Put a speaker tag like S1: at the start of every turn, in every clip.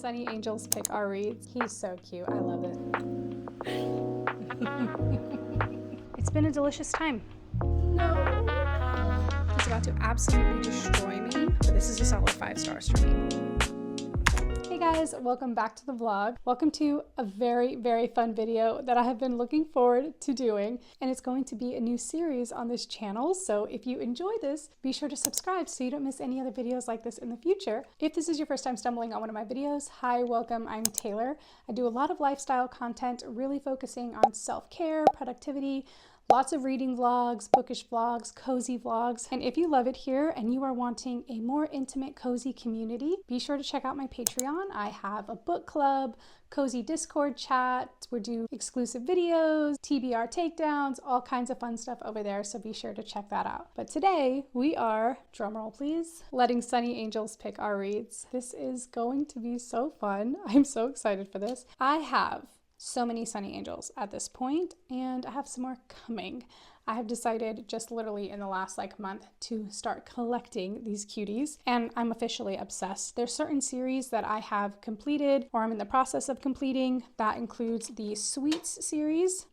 S1: Sunny Angels pick our reads. He's so cute. I love it. It's been a delicious time. No. He's about to absolutely destroy me, but this is a solid 5 stars for me. Hey guys, welcome back to the vlog. Welcome to a very, very fun video that I have been looking forward to doing, and it's going to be a new series on this channel. So if you enjoy this, be sure to subscribe so you don't miss any other videos like this in the future. If this is your first time stumbling on one of my videos, hi, welcome, I'm Taylor. I do a lot of lifestyle content, really focusing on self-care, productivity, lots of reading vlogs, bookish vlogs, cozy vlogs. And if you love it here and you are wanting a more intimate, cozy community, be sure to check out my Patreon. I have a book club, cozy Discord chat, we do exclusive videos, TBR takedowns, all kinds of fun stuff over there. So be sure to check that out. But today we are, drumroll please, letting Sunny Angels pick our reads. This is going to be so fun. I'm so excited for this. I have so many Sunny Angels at this point, and I have some more coming. I have decided just literally in the last month to start collecting these cuties, and I'm officially obsessed. There's certain series that I have completed or I'm in the process of completing. That includes the Sweets series.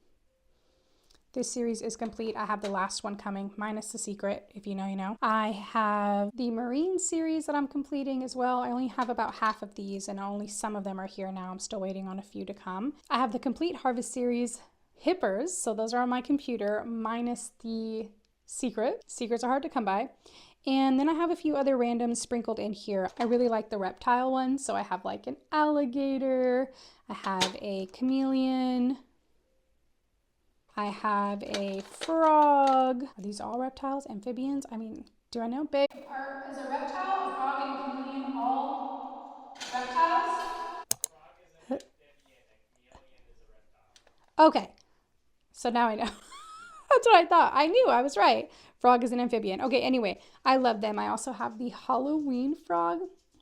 S1: This series is complete. I have the last one coming, minus the secret. If you know, you know. I have the Marine series that I'm completing as well. I only have about half of these and only some of them are here now. I'm still waiting on a few to come. I have the Complete Harvest series Hippers. So those are on my computer, minus the secret. Secrets are hard to come by. And then I have a few other randoms sprinkled in here. I really like the reptile one. So I have an alligator. I have a chameleon. I have a frog. Are these all reptiles? Amphibians? I mean, do I know? Babe, is a reptile, a frog, and a chameleon all reptiles? Frog is an amphibian, a chameleon is a reptile. Okay, so now I know. That's what I thought. I knew I was right. Frog is an amphibian. Okay, anyway, I love them. I also have the Halloween frog.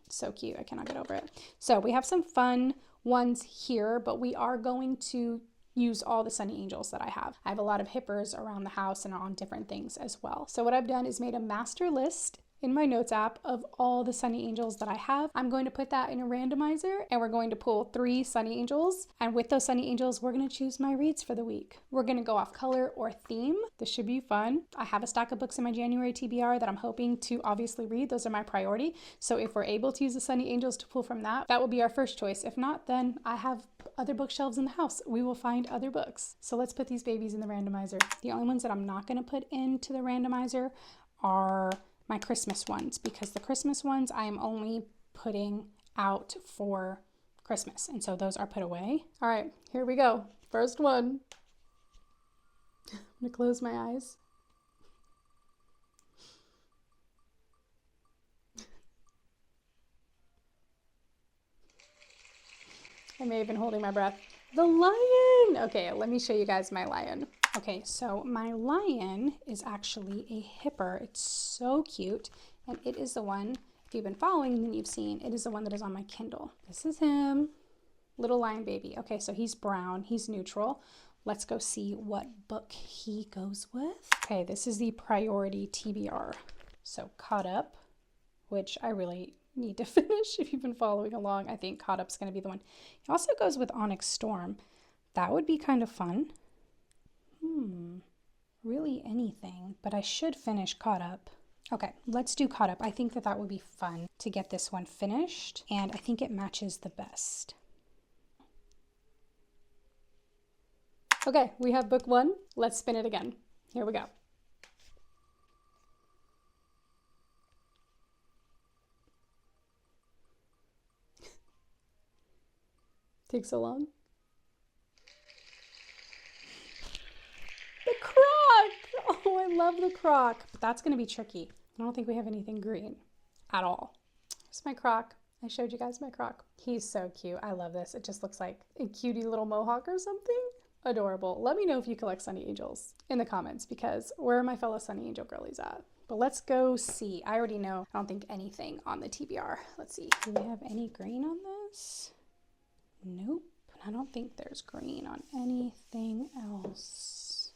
S1: So cute. I cannot get over it. So we have some fun ones here, but we are going to use all the Sunny Angels that I have. I have a lot of hippers around the house and on different things as well. So what I've done is made a master list in my notes app of all the Sunny Angels that I have. I'm going to put that in a randomizer and we're going to pull 3 Sunny Angels. And with those Sunny Angels, we're going to choose my reads for the week. We're going to go off color or theme. This should be fun. I have a stack of books in my January TBR that I'm hoping to obviously read. Those are my priority. So if we're able to use the Sunny Angels to pull from that, that will be our first choice. If not, then I have other bookshelves in the house. We will find other books. So let's put these babies in the randomizer. The only ones that I'm not going to put into the randomizer are my Christmas ones, because the Christmas ones I am only putting out for Christmas, and so those are put away. All right, here we go. First one. I'm gonna close my eyes. I may have been holding my breath. The lion! Okay, let me show you guys my lion. Okay, so my lion is actually a hipper. It's so cute, and it is the one, if you've been following, then you've seen, it is the one that is on my Kindle. This is him, little lion baby. Okay, so he's brown, he's neutral. Let's go see what book he goes with. Okay, this is the priority TBR. So Caught Up, which I really need to finish. If you've been following along, I think Caught Up's gonna be the one. He also goes with Onyx Storm. That would be kind of fun. Really anything, but I should finish Caught Up. Okay, let's do Caught Up. I think that that would be fun to get this one finished, and I think it matches the best. Okay, we have book 1. Let's spin it again. Here we go. Takes so long. The croc! Oh, I love the croc. But that's going to be tricky. I don't think we have anything green at all. Here's my croc. I showed you guys my croc. He's so cute. I love this. It just looks like a cutie little mohawk or something. Adorable. Let me know if you collect Sunny Angels in the comments, because where are my fellow Sunny Angel girlies at? But let's go see. I already know. I don't think anything on the TBR. Let's see. Do we have any green on this? Nope. I don't think there's green on anything else.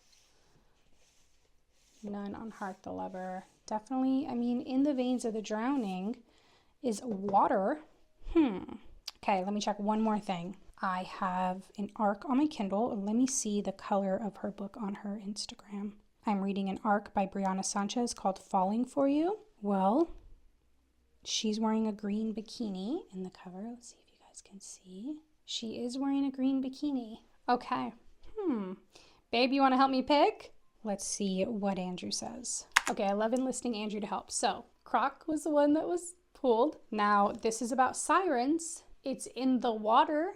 S1: None on Heart the Lover. Definitely, I mean, in the veins of The Drowning is water. Okay, let me check one more thing. I have an arc on my Kindle. Let me see the color of her book on her Instagram. I'm reading an arc by Brianna Sanchez called Falling For You. Well, she's wearing a green bikini in the cover. Let's see if you guys can see. She is wearing a green bikini. Okay. Babe, you want to help me pick? Let's see what Andrew says. Okay, I love enlisting Andrew to help. So, Croc was the one that was pulled. Now, this is about sirens. It's in the water,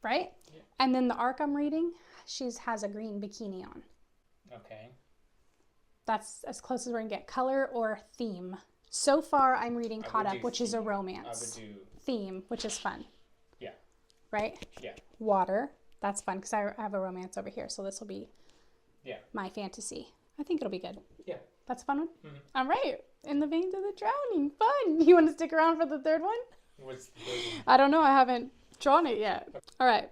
S1: right? Yeah. And then the arc I'm reading, she has a green bikini on.
S2: Okay.
S1: That's as close as we're gonna get. Color or theme. So far, I'm reading Caught Up, which is a romance.
S2: I would do
S1: theme, which is fun.
S2: Yeah.
S1: Right?
S2: Yeah. Water. That's fun because I have a romance over here, so this will be my fantasy. I think it'll be good. Yeah. That's a fun one? Mm-hmm. All right. In the Veins of the Drowning. Fun. You want to stick around for the third one? What's the third one?
S1: I don't know. I haven't drawn it yet. All right.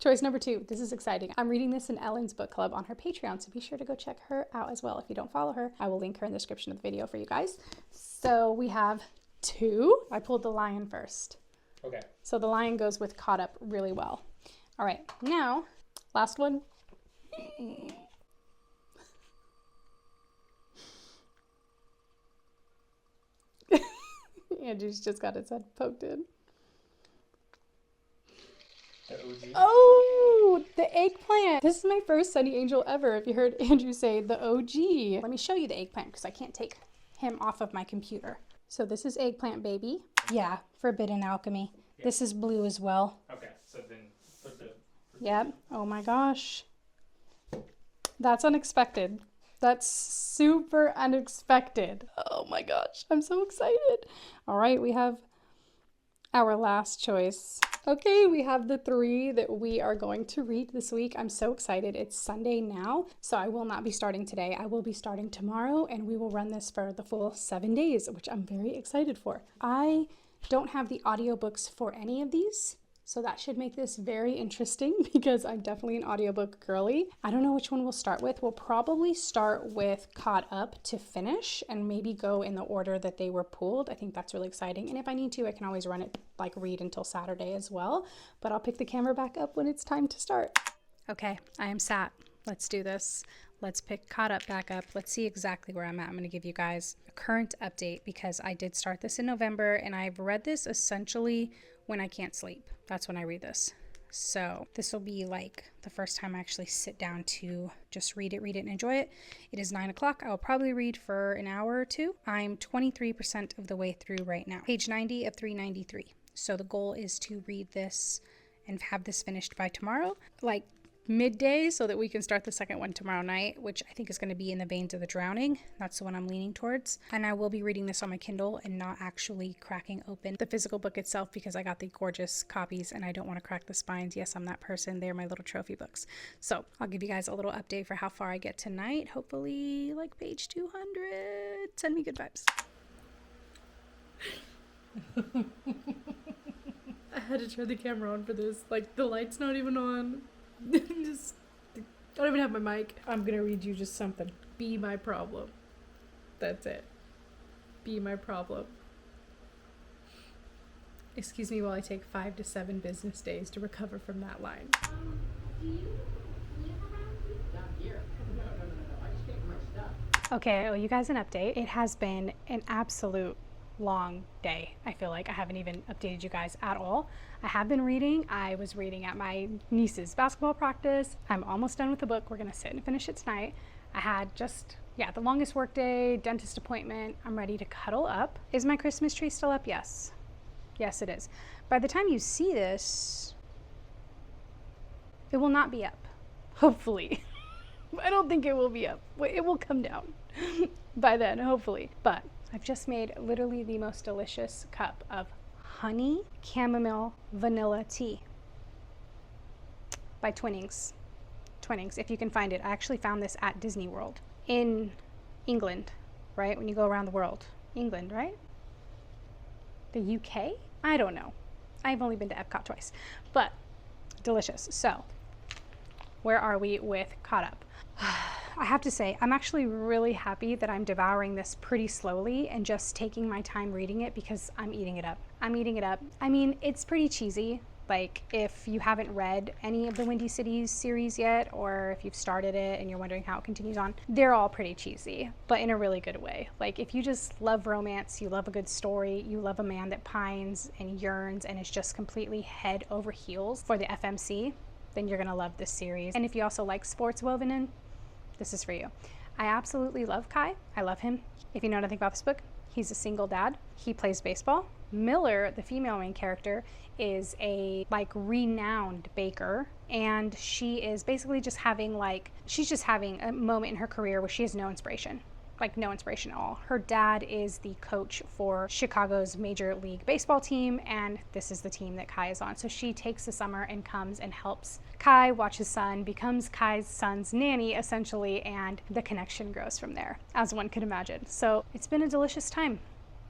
S1: Choice number 2. This is exciting. I'm reading this in Ellen's book club on her Patreon, so be sure to go check her out as well. If you don't follow her, I will link her in the description of the video for you guys. So we have 2. I pulled the lion first. Okay. So the lion goes with Caught Up really well. All right. Now, last one. Andrew's just got his head poked in.
S2: The OG.
S1: Oh, the eggplant. This is my first Sunny Angel ever, if you heard Andrew say the OG. Let me show you the eggplant because I can't take him off of my computer. So this is Eggplant Baby. Yeah, Forbidden Alchemy. Yeah. This is blue as well.
S2: Okay, so then
S1: Yep. Oh my gosh. That's unexpected. That's super unexpected. Oh my gosh, I'm so excited. All right, we have our last choice. Okay, we have the 3 that we are going to read this week. I'm so excited. It's Sunday now, so I will not be starting today. I will be starting tomorrow, and we will run this for the full 7 days, which I'm very excited for. I don't have the audiobooks for any of these, so that should make this very interesting because I'm definitely an audiobook girly. I don't know which one we'll start with. We'll probably start with Caught Up to finish and maybe go in the order that they were pulled. I think that's really exciting. And if I need to, I can always run it, like read until Saturday as well. But I'll pick the camera back up when it's time to start. Okay, I am sat. Let's do this. Let's pick Caught Up back up. Let's see exactly where I'm at. I'm going to give you guys a current update because I did start this in November and I've read this essentially when I can't sleep. That's when I read this. So this will be like the first time I actually sit down to just read it and enjoy it. It is 9 o'clock. I'll probably read for an hour or 2. I'm 23% of the way through right now. Page 90 of 393. So the goal is to read this and have this finished by tomorrow, like midday, so that we can start the second one tomorrow night, which I think is going to be In the Veins of the Drowning. That's the one I'm leaning towards. And I will be reading this on my Kindle and not actually cracking open the physical book itself because I got the gorgeous copies and I don't want to crack the spines. Yes, I'm that person. They're my little trophy books. So I'll give you guys a little update for how far I get tonight. Hopefully like page 200. Send me good vibes. I had to turn the camera on for this. Like the light's not even on. Just, I don't even have my mic. I'm gonna read you just something. Be my problem. That's it. Be my problem. Excuse me while I take 5 to 7 business days to recover from that line. Do you live around here? Down here? No. I just get my stuff. Okay, I owe you guys an update. It has been an absolute long day. I feel like I haven't even updated you guys at all. I have been reading. I was reading at my niece's basketball practice. I'm almost done with the book. We're gonna sit and finish it tonight. I had just, the longest work day, dentist appointment. I'm ready to cuddle up. Is my Christmas tree still up? Yes. Yes, it is. By the time you see this, it will not be up. Hopefully. I don't think it will be up. It will come down by then, hopefully. But I've just made literally the most delicious cup of honey chamomile vanilla tea by Twinings. Twinings, if you can find it. I actually found this at Disney World in England, right? When you go around the world. England, right? The UK? I don't know. I've only been to Epcot twice, but delicious. So, where are we with Caught Up? I have to say, I'm actually really happy that I'm devouring this pretty slowly and just taking my time reading it because I'm eating it up. I'm eating it up. I mean, it's pretty cheesy. Like, if you haven't read any of the Windy Cities series yet, or if you've started it and you're wondering how it continues on, they're all pretty cheesy, but in a really good way. Like, if you just love romance, you love a good story, you love a man that pines and yearns and is just completely head over heels for the FMC, then you're gonna love this series. And if you also like sports woven in, this is for you. I absolutely love Kai. I love him. If you know nothing about this book, he's a single dad. He plays baseball. Miller, the female main character, is a renowned baker, and she is basically just having she's just having a moment in her career where she has no inspiration. Like, no inspiration at all. Her dad is the coach for Chicago's Major League Baseball team, and this is the team that Kai is on. So she takes the summer and comes and helps Kai watch his son, becomes Kai's son's nanny, essentially, and the connection grows from there, as one could imagine. So it's been a delicious time.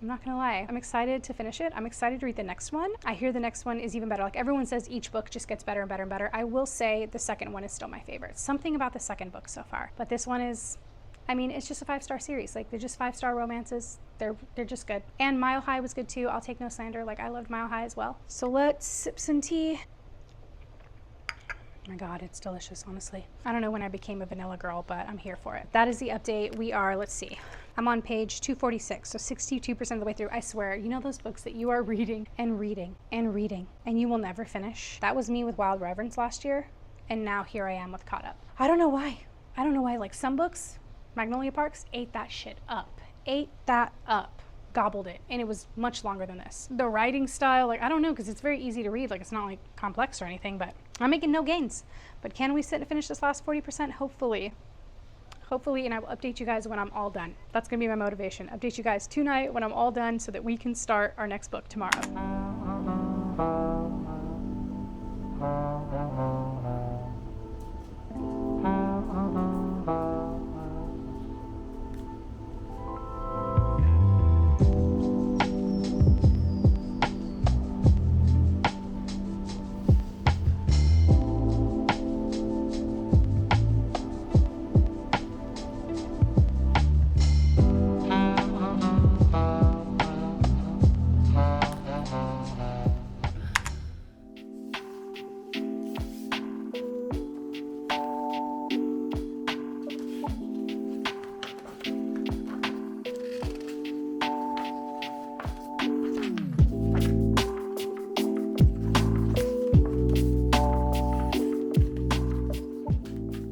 S1: I'm not gonna lie. I'm excited to finish it. I'm excited to read the next one. I hear the next one is even better. Like, everyone says each book just gets better and better and better. I will say the second one is still my favorite. Something about the second book so far. But this one is, I mean, it's just a 5-star series. Like, they're just 5-star romances. They're just good. And Mile High was good too. I'll take no slander. Like, I loved Mile High as well. So let's sip some tea. Oh my God, it's delicious, honestly. I don't know when I became a vanilla girl, but I'm here for it. That is the update. We are, let's see, I'm on page 246, so 62% of the way through. I swear, you know those books that you are reading and reading and reading, and you will never finish? That was me with Wild Reverence last year, and now here I am with Caught Up. I don't know why. I don't know why. Like, some books, Magnolia Parks, ate that shit up. Ate that up. Gobbled it, and it was much longer than this. The writing style, like, I don't know, because it's very easy to read. Like, it's not like complex or anything, but I'm making no gains. But can we sit and finish this last 40%? Hopefully, and I will update you guys when I'm all done. That's gonna be my motivation. Update you guys tonight when I'm all done so that we can start our next book tomorrow.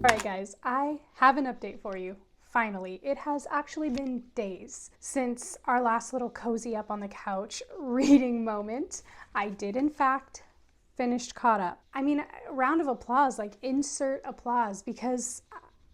S1: Alright guys, I have an update for you. Finally, it has actually been days since our last little cozy up on the couch reading moment. I did in fact finish Caught Up. I mean, a round of applause, like insert applause, because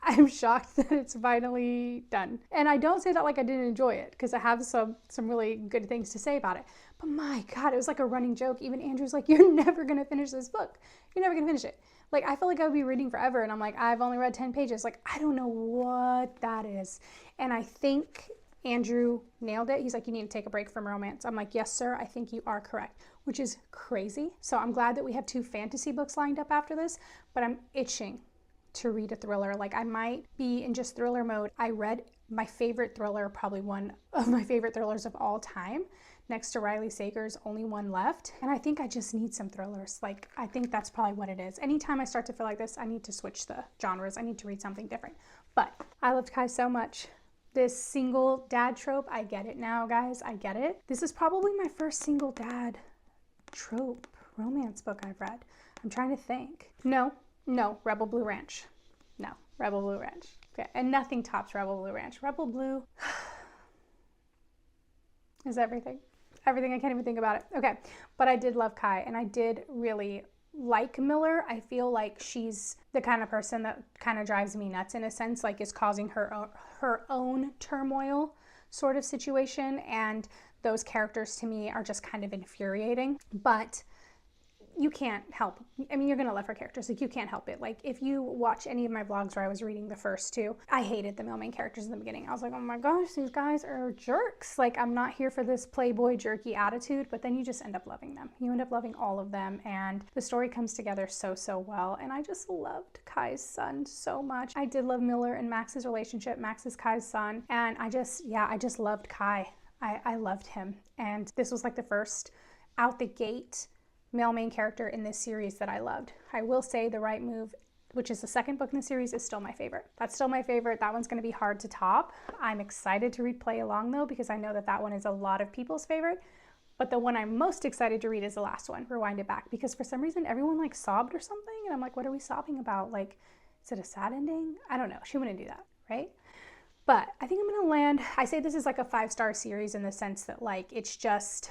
S1: I'm shocked that it's finally done. And I don't say that like I didn't enjoy it, because I have some really good things to say about it. But my God, it was like a running joke. Even Andrew's like, you're never gonna finish this book. You're never gonna finish it. Like, I feel like I would be reading forever, and I'm like, I've only read 10 pages. Like, I don't know what that is. And I think Andrew nailed it. He's like, you need to take a break from romance. I'm like, yes, sir, I think you are correct, which is crazy. So I'm glad that we have 2 fantasy books lined up after this, but I'm itching to read a thriller. Like, I might be in just thriller mode. I read my favorite thriller, probably one of my favorite thrillers of all time, next to Riley Sager's Only One Left. And I think I just need some thrillers. Like, I think that's probably what it is. Anytime I start to feel like this, I need to switch the genres. I need to read something different. But I loved Kai so much. This single dad trope, I get it now, guys. I get it. This is probably my first single dad trope romance book I've read. I'm trying to think. No, Rebel Blue Ranch. No, Rebel Blue Ranch. Okay, and nothing tops Rebel Blue Ranch. Rebel Blue is everything. Everything, I can't even think about it. Okay, but I did love Kai, and I did really like Miller. I feel like she's the kind of person that kind of drives me nuts in a sense, like is causing her own turmoil sort of situation, and those characters to me are just kind of infuriating. But you can't help. I mean, you're going to love her characters. Like, you can't help it. Like, if you watch any of my vlogs where I was reading the first two, I hated the male main characters in the beginning. I was like, oh my gosh, these guys are jerks. Like, I'm not here for this playboy jerky attitude, but then you just end up loving them. You end up loving all of them, and the story comes together so, so well. And I just loved Kai's son so much. I did love Miller and Max's relationship. Max is Kai's son, and I just loved Kai. I loved him. And this was like the first out the gate male main character in this series that I loved. I will say The Right Move, which is the second book in the series, is still my favorite. That's still my favorite. That one's going to be hard to top. I'm excited to read Play Along though, because I know that that one is a lot of people's favorite. But the one I'm most excited to read is the last one, Rewind It Back, because for some reason everyone like sobbed or something. And I'm like, what are we sobbing about? Like, is it a sad ending? I don't know. She wouldn't do that, right? But I think I'm going to land, I say this is like a 5-star series in the sense that like, it's just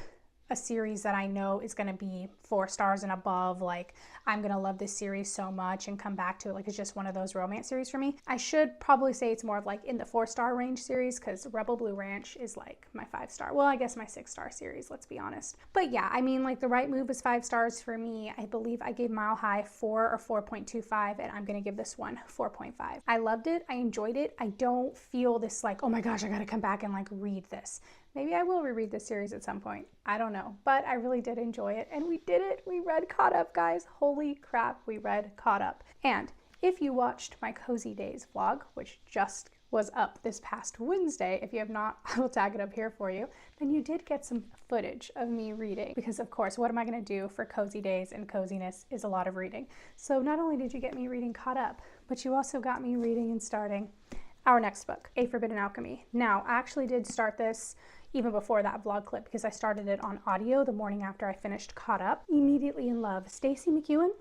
S1: a series that I know is going to be 4 stars and above. Like, I'm going to love this series so much and come back to it. Like, it's just one of those romance series for me. I should probably say it's more of like in the 4-star range series, because Rebel Blue Ranch is like my 5-star. Well, I guess my 6-star series, let's be honest. But yeah, I mean, like The Right Move is 5 stars for me. I believe I gave Mile High 4 or 4.25, and I'm going to give this one 4.5. I loved it. I enjoyed it. I don't feel this like, oh my gosh, I got to come back and like read this. Maybe I will reread this series at some point. I don't know, but I really did enjoy it, and we did it. We read Caught Up, guys. Holy crap, we read Caught Up. And if you watched my Cozy Days vlog, which just was up this past Wednesday, if you have not, I will tag it up here for you, then you did get some footage of me reading, because of course, what am I going to do for Cozy Days and coziness is a lot of reading. So not only did you get me reading Caught Up, but you also got me reading and starting our next book, A Forbidden Alchemy. Now, I actually did start this even before that vlog clip, because I started it on audio the morning after I finished Caught Up. Immediately in love. Stacey McEwen,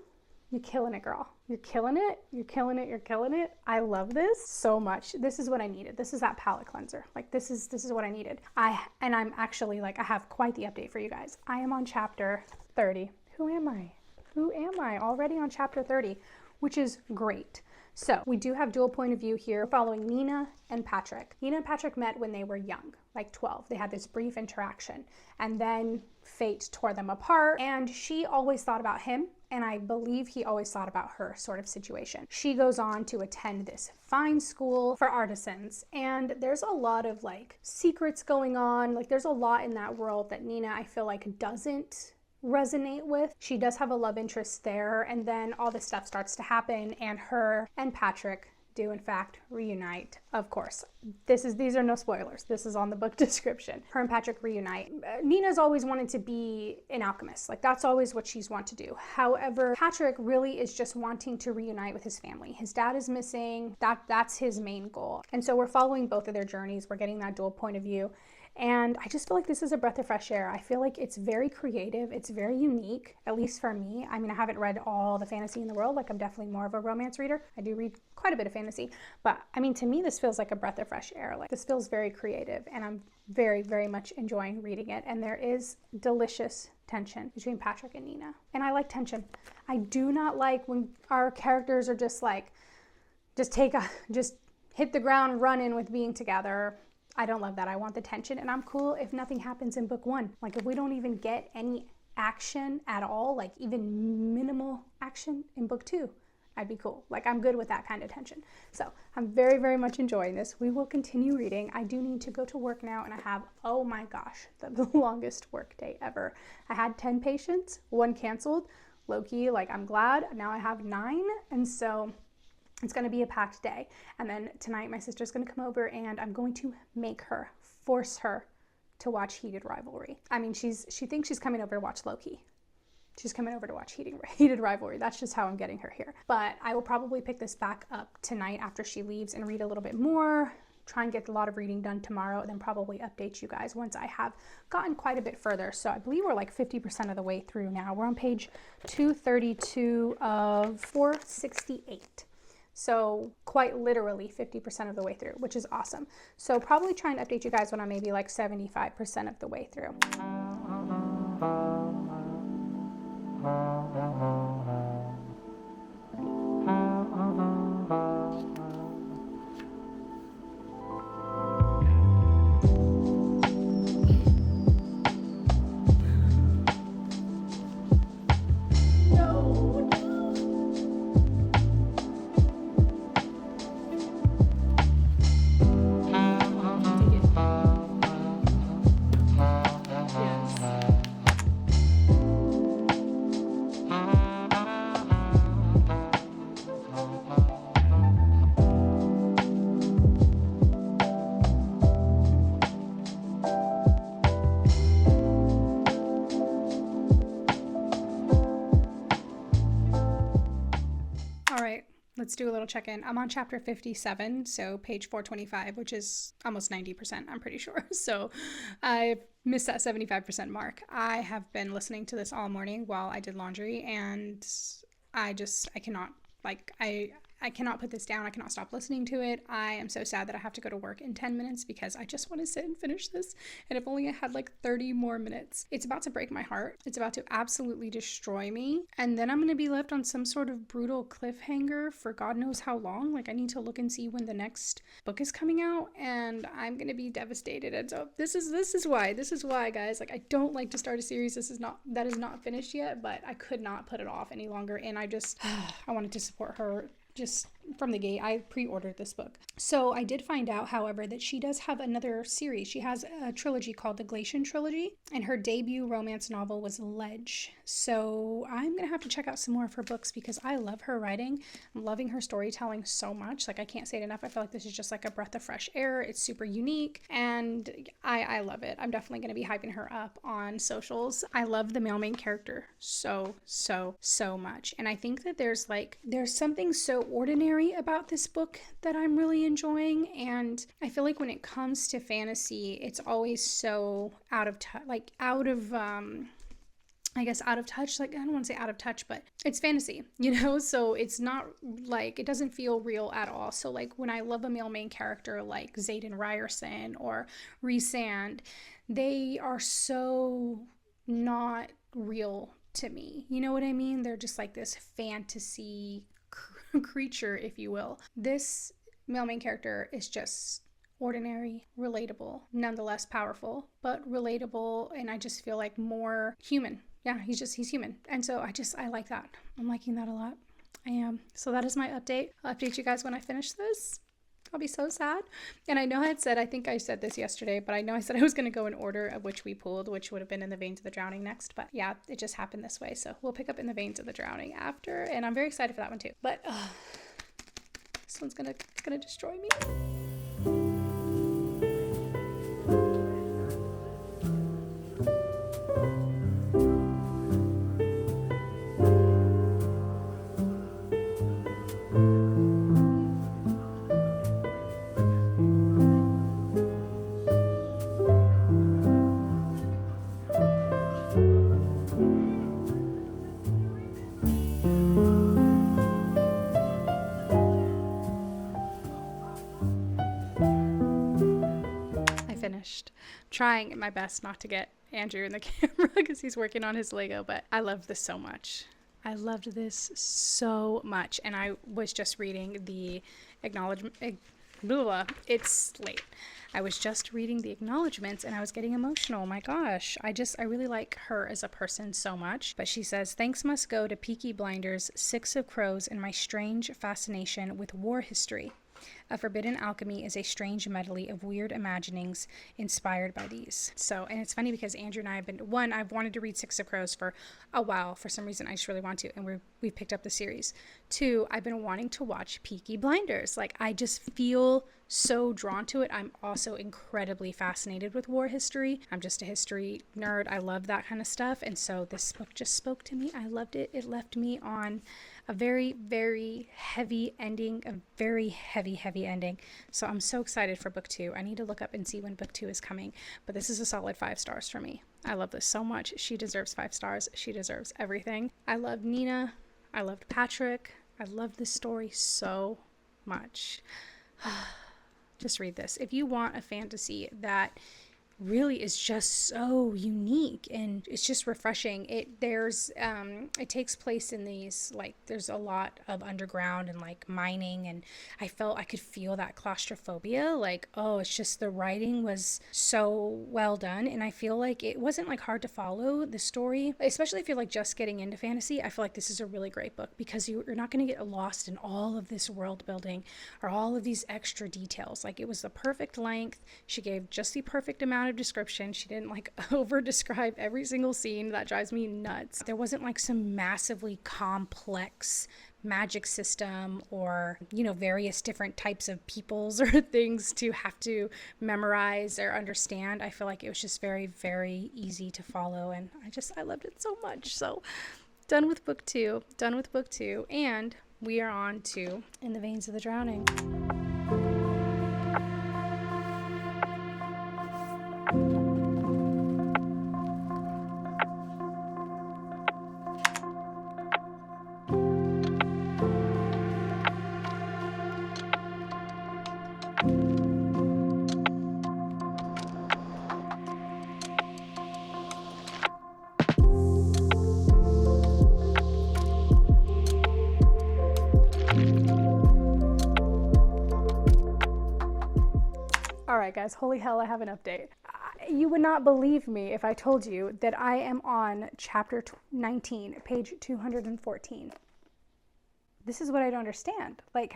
S1: you're killing it, girl. You're killing it. You're killing it. You're killing it. I love this so much. This is what I needed. This is that palate cleanser. Like, this is what I needed. I'm actually like, I have quite the update for you guys. I am on chapter 30. Who am I? Who am I? Already on chapter 30, which is great. So we do have dual point of view here following Nina and Patrick. Nina and Patrick met when they were young, like 12. They had this brief interaction, and then fate tore them apart, and she always thought about him, and I believe he always thought about her, sort of situation. She goes on to attend this fine school for artisans, and there's a lot of like secrets going on. Like, there's a lot in that world that Nina, I feel like, doesn't resonate with. She does have a love interest there, and then all this stuff starts to happen, and her and Patrick do in fact reunite. Of course, these are no spoilers. This is on the book description. Her and Patrick reunite. Nina's always wanted to be an alchemist. Like, that's always what she's wanted to do. However, Patrick really is just wanting to reunite with his family. His dad is missing. That's his main goal. And so we're following both of their journeys. We're getting that dual point of view. And I just feel like this is a breath of fresh air. I feel like it's very creative. It's very unique, at least for me. I mean, I haven't read all the fantasy in the world. Like, I'm definitely more of a romance reader. I do read quite a bit of fantasy. But I mean, to me, this feels like a breath of fresh air. Like, this feels very creative, and I'm very, very much enjoying reading it. And there is delicious tension between Patrick and Nina. And I like tension. I do not like when our characters are just like, just hit the ground running with being together. I don't love that. I want the tension, and I'm cool if nothing happens in book 1. Like, if we don't even get any action at all, like even minimal action in book 2, I'd be cool. Like, I'm good with that kind of tension. So I'm very, very much enjoying this. We will continue reading. I do need to go to work now, and I have, oh my gosh, the longest work day ever. I had 10 patients, 1 canceled. Low-key, like, I'm glad. Now I have 9, and so it's going to be a packed day. And then tonight my sister's going to come over, and I'm going to force her to watch Heated Rivalry. I mean, she thinks she's coming over to watch Loki. She's coming over to watch Heated Rivalry. That's just how I'm getting her here. But I will probably pick this back up tonight after she leaves and read a little bit more, try and get a lot of reading done tomorrow, and then probably update you guys once I have gotten quite a bit further. So I believe we're like 50% of the way through now. We're on page 232 of 468. So quite literally 50% of the way through, which is awesome. So probably try and update you guys when I'm maybe like 75% of the way through. All right, let's do a little check-in. I'm on chapter 57, so page 425, which is almost 90%, I'm pretty sure. So I missed that 75% mark. I have been listening to this all morning while I did laundry, and I cannot, I cannot put this down. I cannot stop listening to it. I am so sad that I have to go to work in 10 minutes because I just want to sit and finish this. And if only I had like 30 more minutes. It's about to break my heart. It's about to absolutely destroy me. And then I'm going to be left on some sort of brutal cliffhanger for God knows how long. Like I need to look and see when the next book is coming out, and I'm going to be devastated. And so this is why, guys, like I don't like to start a series. That is not finished yet, but I could not put it off any longer. And I wanted to support her. Just from the gate, I pre-ordered this book. So I did find out, however, that she does have another series. She has a trilogy called the Glacian Trilogy, and her debut romance novel was Ledge. So I'm going to have to check out some more of her books because I love her writing. I'm loving her storytelling so much. Like I can't say it enough. I feel like this is just like a breath of fresh air. It's super unique, and I love it. I'm definitely going to be hyping her up on socials. I love the male main character so much. And I think that there's something so ordinary about this book that I'm really enjoying, and I feel like when it comes to fantasy, it's always so out of touch, like out of touch. Like I don't want to say out of touch, but it's fantasy, so it's not like, it doesn't feel real at all. So like when I love a male main character like Xaden Ryerson or Rhysand, they are so not real to me. You know what I mean? They're just like this fantasy creature, if you will. This male main character is just ordinary, relatable, nonetheless powerful, but relatable, and I just feel like more human. Yeah, he's human. And so I like that. I'm liking that a lot. I am. So that is my update. I'll update you guys when I finish this. I'll be so sad. And I know I think I said this yesterday, but I know I said I was going to go in order of which we pulled, which would have been In the Veins of the Drowning next. But yeah, it just happened this way. So we'll pick up In the Veins of the Drowning after. And I'm very excited for that one too. But this one's gonna destroy me. Trying my best not to get Andrew in the camera because he's working on his Lego, but I love this so much. I loved this so much, and I was just reading the acknowledgement. It's late. I was just reading the acknowledgements and I was getting emotional. My gosh, I really like her as a person so much. But she says, thanks must go to Peaky Blinders, Six of Crows, and my strange fascination with war history. A Forbidden Alchemy is a strange medley of weird imaginings inspired by these. So, and it's funny because Andrew and I have I've wanted to read Six of Crows for a while. For some reason, I just really want to, and we've picked up the series. 2, I've been wanting to watch Peaky Blinders. Like, I just feel so drawn to it. I'm also incredibly fascinated with war history. I'm just a history nerd. I love that kind of stuff. And so this book just spoke to me. I loved it. It left me on a very, very heavy ending, a very heavy ending. So I'm so excited for book 2. I need to look up and see when book 2 is coming, but this is a solid 5 stars for me. I love this so much. She deserves 5 stars. She deserves everything. I loved Nina. I loved Patrick. I loved this story so much. Just read this. If you want a fantasy that really is just so unique and it's just refreshing. It takes place in these, like, there's a lot of underground and like mining, and I could feel that claustrophobia. Like, oh, it's just the writing was so well done, and I feel like it wasn't like hard to follow the story, especially if you're like just getting into fantasy. I feel like this is a really great book because you're not going to get lost in all of this world building or all of these extra details. Like, it was the perfect length. She gave just the perfect amount of description. She didn't like over describe every single scene. That drives me nuts. There wasn't like some massively complex magic system or, various different types of peoples or things to have to memorize or understand. I feel like it was just very, very easy to follow, and I loved it so much. So done with book two, and we are on to In the Veins of the Drowning. All right, guys, holy hell, I have an update. You would not believe me if I told you that I am on chapter 19, page 214. This is what I don't understand. Like,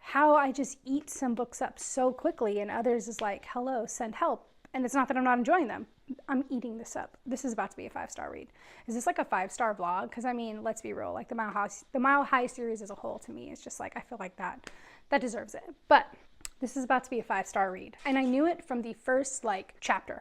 S1: how I just eat some books up so quickly and others is like, hello, send help. And it's not that I'm not enjoying them. I'm eating this up. This is about to be a 5-star read. Is this like a 5-star vlog? Because I mean, let's be real. Like the Mile High series as a whole, to me, is just like, I feel like that deserves it. But this is about to be a 5-star read. And I knew it from the first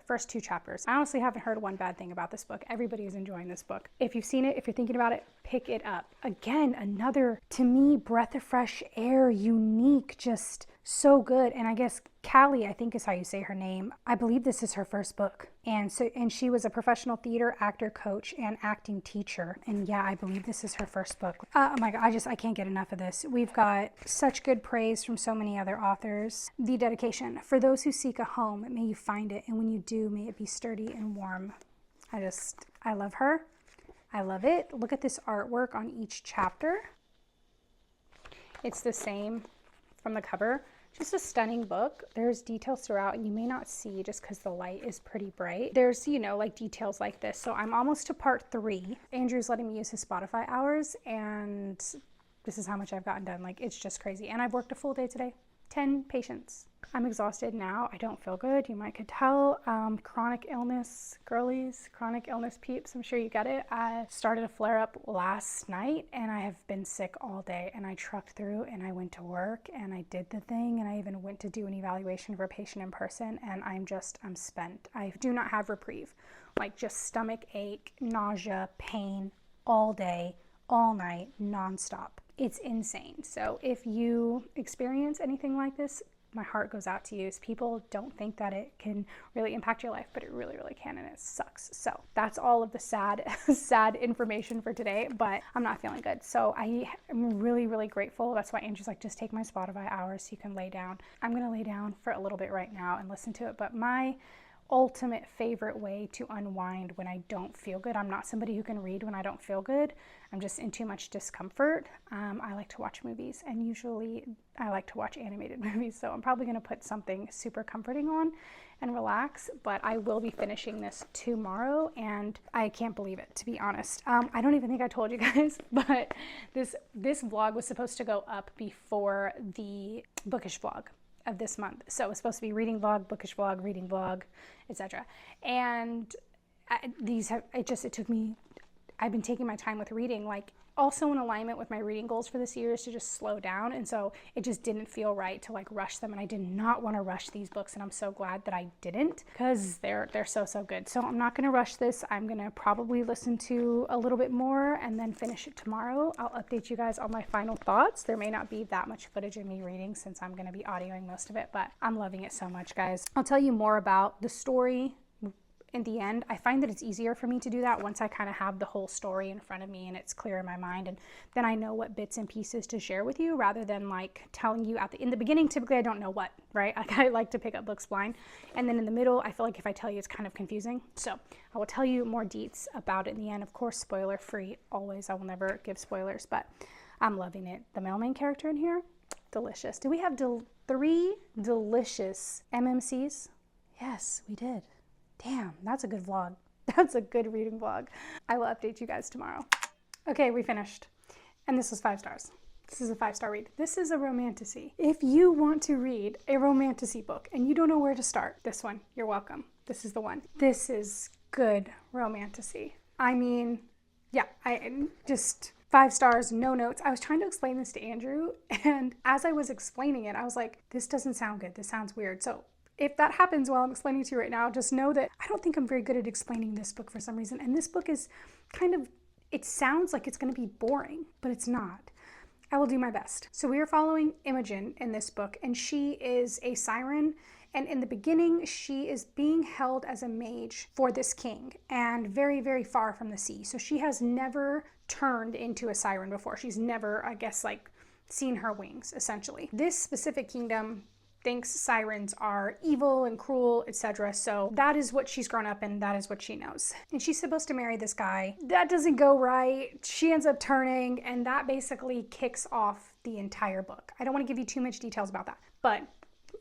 S1: first 2 chapters. I honestly haven't heard one bad thing about this book. Everybody is enjoying this book. If you've seen it, if you're thinking about it, pick it up. Again, another, to me, breath of fresh air, unique, just so good. And I guess Callie, I think is how you say her name. I believe this is her first book. And she was a professional theater actor, coach, and acting teacher. And yeah, I believe this is her first book. Oh my God, I can't get enough of this. We've got such good praise from so many other authors. The dedication. For those who seek a home, may you find it. And when you do, may it be sturdy and warm. I love her. I love it. Look at this artwork on each chapter. It's the same from the cover. Just a stunning book. There's details throughout, and you may not see just because the light is pretty bright. There's, like details like this. So I'm almost to part 3. Andrew's letting me use his Spotify hours, and this is how much I've gotten done. Like, it's just crazy. And I've worked a full day today. 10 patients. I'm exhausted now. I don't feel good. You might could tell. Chronic illness, girlies, chronic illness peeps. I'm sure you get it. I started a flare up last night and I have been sick all day, and I trucked through and I went to work and I did the thing, and I even went to do an evaluation for a patient in person, and I'm spent. I do not have reprieve. Like, just stomach ache, nausea, pain all day, all night, nonstop. It's insane. So if you experience anything like this, my heart goes out to you. People don't think that it can really impact your life, but it really, really can, and it sucks. So that's all of the sad information for today, but I'm not feeling good. So I am really, really grateful. That's why Andrew's like, just take my Spotify hours so you can lay down. I'm going to lay down for a little bit right now and listen to it, but my ultimate favorite way to unwind when I don't feel good. I'm not somebody who can read when I don't feel good. I'm just in too much discomfort. I like to watch movies, and usually I like to watch animated movies. So I'm probably going to put something super comforting on and relax, but I will be finishing this tomorrow, and I can't believe it, to be honest. I don't even think I told you guys, but this vlog was supposed to go up before the bookish vlog of this month. So it was supposed to be reading vlog, bookish vlog, reading vlog, etc. And it took me, I've been taking my time with reading, like also in alignment with my reading goals for this year is to just slow down. And so it just didn't feel right to like rush them. And I did not want to rush these books. And I'm so glad that I didn't, because they're so good. So I'm not going to rush this. I'm going to probably listen to a little bit more and then finish it tomorrow. I'll update you guys on my final thoughts. There may not be that much footage of me reading since I'm going to be audioing most of it, but I'm loving it so much, guys. I'll tell you more about the story in the end. I find that it's easier for me to do that once I kind of have the whole story in front of me and it's clear in my mind, and then I know what bits and pieces to share with you, rather than like telling you in the beginning. Typically I don't know what, right? Like, I like to pick up books blind, and then in the middle I feel like if I tell you it's kind of confusing. So I will tell you more deets about it in the end. Of course, spoiler free always. I will never give spoilers, but I'm loving it. The mailman character in here, delicious. Do we have 3 delicious MMCs? Yes, we did. Damn, that's a good vlog. That's a good reading vlog. I will update you guys tomorrow. Okay, we finished. And this was 5 stars. This is a 5-star read. This is a romantasy. If you want to read a romantasy book and you don't know where to start, this one, you're welcome. This is the one. This is good romantasy. I mean, yeah, I just 5 stars, no notes. I was trying to explain this to Andrew, and as I was explaining it, I was like, this doesn't sound good. This sounds weird. So if that happens while I'm explaining to you right now, just know that I don't think I'm very good at explaining this book for some reason. And this book is kind of, it sounds like it's going to be boring, but it's not. I will do my best. So we are following Imogen in this book, and she is a siren. And in the beginning, she is being held as a mage for this king and very, very far from the sea. So she has never turned into a siren before. She's never, I guess, like seen her wings, essentially. This specific kingdom thinks sirens are evil and cruel, etc. So that is what she's grown up in. That is what she knows. And she's supposed to marry this guy. That doesn't go right. She ends up turning, and that basically kicks off the entire book. I don't want to give you too much details about that, but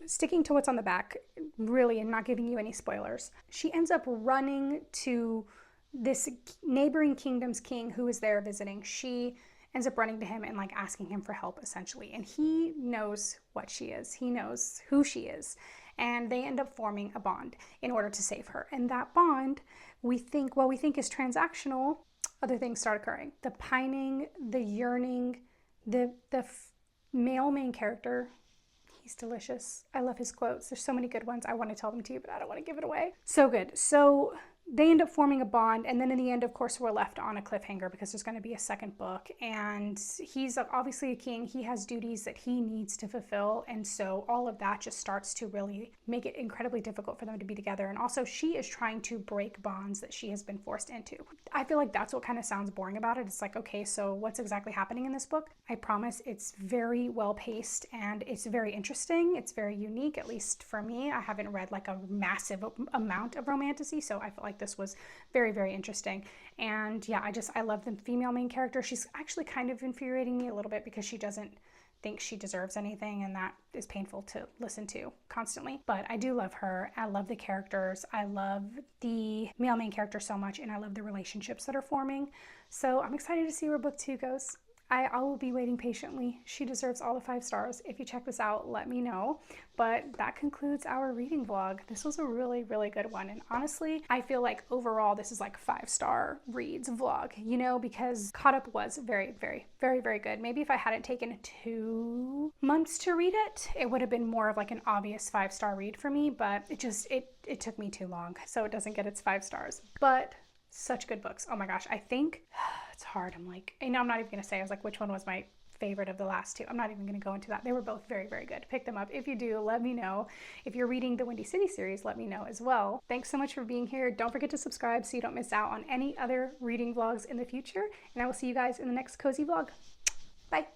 S1: sticking to what's on the back, really, and not giving you any spoilers, she ends up running to this neighboring kingdom's king who is there visiting. She ends up running to him and like asking him for help, essentially. And he knows what she is. He knows who she is. And they end up forming a bond in order to save her. And that bond, we think is transactional, other things start occurring. The pining, the yearning, the male main character, he's delicious. I love his quotes. There's so many good ones. I want to tell them to you, but I don't want to give it away. So good. So they end up forming a bond, and then in the end, of course, we're left on a cliffhanger because there's going to be a second book, and he's obviously a king. He has duties that he needs to fulfill, and so all of that just starts to really make it incredibly difficult for them to be together. And also, she is trying to break bonds that she has been forced into. I feel like that's what kind of sounds boring about it. It's like, okay, so what's exactly happening in this book? I promise it's very well paced, and it's very interesting. It's very unique, at least for me. I haven't read like a massive amount of romantasy, so I feel like this was very, very interesting. And yeah, I love the female main character. She's actually kind of infuriating me a little bit because she doesn't think she deserves anything, and that is painful to listen to constantly. But I do love her. I love the characters. I love the male main character so much, and I love the relationships that are forming. So I'm excited to see where book 2 goes. I will be waiting patiently. She deserves all the 5 stars. If you check this out, let me know. But that concludes our reading vlog. This was a really, really good one. And honestly, I feel like overall, this is like 5-star reads vlog, you know, because Caught Up was very, very, very, very good. Maybe if I hadn't taken 2 months to read it, it would have been more of like an obvious 5-star read for me, but it took me too long, so it doesn't get its 5 stars. But such good books. Oh my gosh, I think it's hard. I'm like, I'm not even gonna say, I was like, which one was my favorite of the last 2? I'm not even gonna go into that. They were both very, very good. Pick them up. If you do, let me know. If you're reading the Windy City series, let me know as well. Thanks so much for being here. Don't forget to subscribe so you don't miss out on any other reading vlogs in the future. And I will see you guys in the next cozy vlog. Bye.